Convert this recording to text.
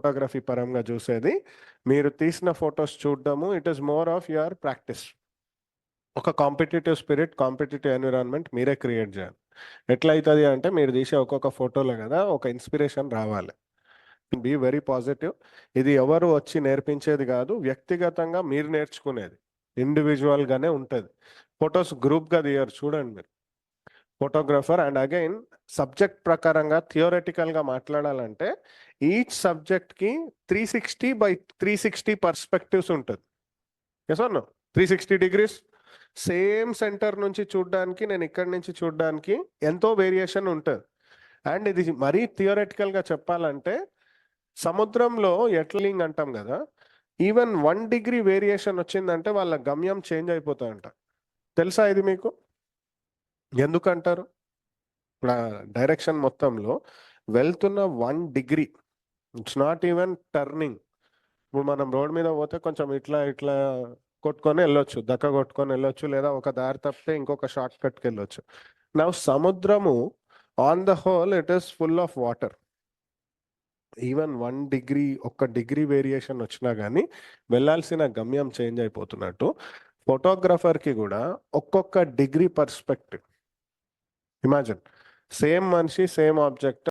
Photography పరంగా చూసేది. మీరు తీసిన ఫొటోస్ చూడడము, it is more of your practice. ఒక కాంపిటేటివ్ స్పిరిట్, కాంపిటేటివ్ ఎన్విరాన్మెంట్ మీరే క్రియేట్ చేయాలి. ఎట్లయితుంది అంటే మీరు తీసే ఒక్కొక్క ఫోటోలో కదా ఒక ఇన్స్పిరేషన్ రావాలి. Be very positive. ఇది ఎవరు వచ్చి నేర్పించేది కాదు, వ్యక్తిగతంగా మీరు నేర్చుకునేది, ఇండివిజువల్గానే ఉంటుంది. ఫొటోస్ గ్రూప్గా తీయరు, చూడండి మీరు ఫోటోగ్రాఫర్. అండ్ అగైన్ సబ్జెక్ట్ ప్రకారంగా థియోరెటికల్గా మాట్లాడాలంటే ఈచ్ సబ్జెక్ట్కి 360/360 పర్స్పెక్టివ్స్ ఉంటుంది. Yes are no? 360 degrees. Same centre నుంచి చూడడానికి, నేను ఇక్కడి నుంచి చూడడానికి ఎంతో వేరియేషన్ ఉంటుంది. అండ్ ఇది మరీ థియోరెటికల్గా చెప్పాలంటే సముద్రంలో ఎట్లింగ్ అంటాం కదా, ఈవెన్ 1 degree వేరియేషన్ వచ్చిందంటే వాళ్ళ గమ్యం చేంజ్ అయిపోతాయంట. తెలుసా ఇది మీకు? ఎందుకంటారు? ఇప్పుడు డైరెక్షన్ మొత్తంలో వెళ్తున్న 1 degree, it's not even turning. ఇప్పుడు మనం రోడ్ మీద పోతే కొంచెం ఇట్లా ఇట్లా కొట్టుకొని వెళ్ళొచ్చు, దక్క కొట్టుకొని వెళ్ళొచ్చు, లేదా ఒక దారి తప్పితే ఇంకొక షార్ట్ కట్కి వెళ్ళొచ్చు. నా సముద్రము on the whole it is full of water. Even 1 degree, 1 degree variation వచ్చినా కానీ వెళ్ళాల్సిన గమ్యం చేంజ్ అయిపోతున్నట్టు ఫోటోగ్రఫర్కి కూడా ఒక్కొక్క డిగ్రీ పర్స్పెక్టివ్. ఇమాజిన్, సేమ్ మనిషి సేమ్ ఆబ్జెక్ట్